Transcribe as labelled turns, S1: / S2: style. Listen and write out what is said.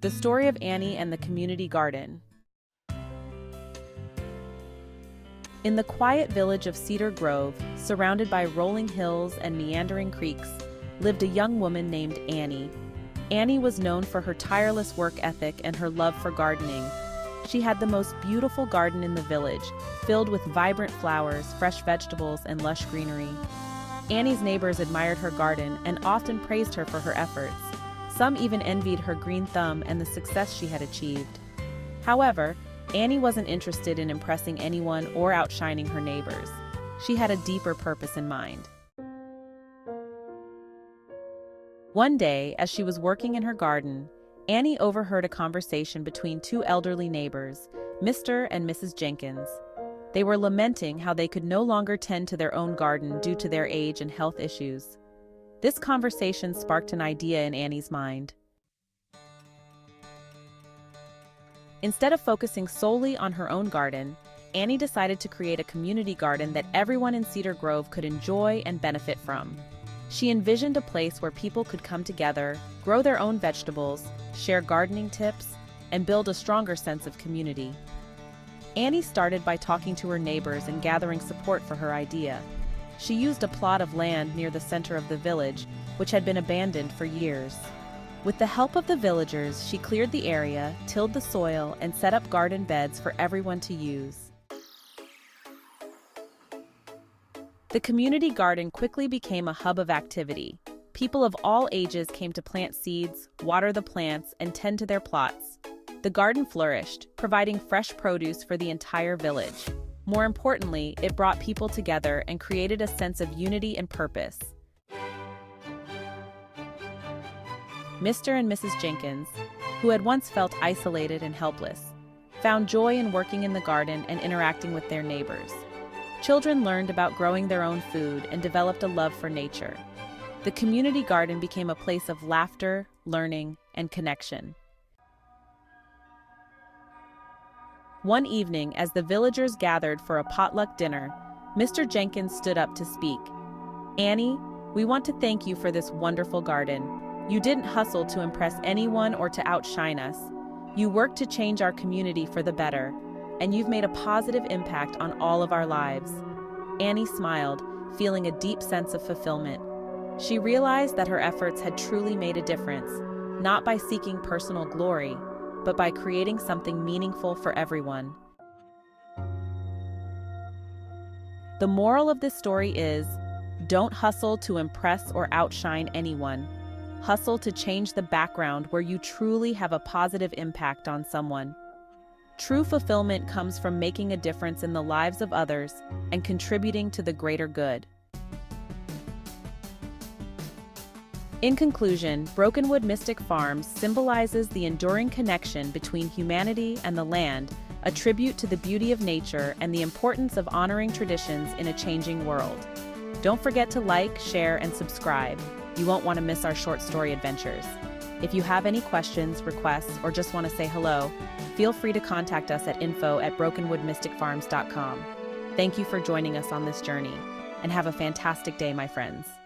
S1: The story of Annie and the community garden. In the quiet village of Cedar Grove, surrounded by rolling hills and meandering creeks, lived a young woman named Annie. Annie was known for her tireless work ethic and her love for gardening. She had the most beautiful garden in the village, filled with vibrant flowers, fresh vegetables, and lush greenery. Annie's neighbors admired her garden and often praised her for her efforts. Some even envied her green thumb and the success she had achieved. However, Annie wasn't interested in impressing anyone or outshining her neighbors. She had a deeper purpose in mind. One day, as she was working in her garden, Annie overheard a conversation between two elderly neighbors, Mr. and Mrs. Jenkins. They were lamenting how they could no longer tend to their own garden due to their age and health issues. This conversation sparked an idea in Annie's mind. Instead of focusing solely on her own garden, Annie decided to create a community garden that everyone in Cedar Grove could enjoy and benefit from. She envisioned a place where people could come together, grow their own vegetables, share gardening tips, and build a stronger sense of community. Annie started by talking to her neighbors and gathering support for her idea. She used a plot of land near the center of the village, which had been abandoned for years. With the help of the villagers, she cleared the area, tilled the soil, and set up garden beds for everyone to use. The community garden quickly became a hub of activity. People of all ages came to plant seeds, water the plants, and tend to their plots. The garden flourished, providing fresh produce for the entire village. More importantly, it brought people together and created a sense of unity and purpose. Mr. and Mrs. Jenkins, who had once felt isolated and helpless, found joy in working in the garden and interacting with their neighbors. Children learned about growing their own food and developed a love for nature. The community garden became a place of laughter, learning, and connection. One evening, as the villagers gathered for a potluck dinner, Mr. Jenkins stood up to speak. "Annie, we want to thank you for this wonderful garden. You didn't hustle to impress anyone or to outshine us. You worked to change our community for the better, and you've made a positive impact on all of our lives." Annie smiled, feeling a deep sense of fulfillment. She realized that her efforts had truly made a difference, not by seeking personal glory, but by creating something meaningful for everyone. The moral of this story is, don't hustle to impress or outshine anyone. Hustle to change the background where you truly have a positive impact on someone. True fulfillment comes from making a difference in the lives of others and contributing to the greater good. In conclusion, Brokenwood Mystic Farms symbolizes the enduring connection between humanity and the land, a tribute to the beauty of nature and the importance of honoring traditions in a changing world. Don't forget to like, share, and subscribe. You won't want to miss our short story adventures. If you have any questions, requests, or just want to say hello, feel free to contact us at info@brokenwoodmysticfarms.com. Thank you for joining us on this journey, and have a fantastic day, my friends.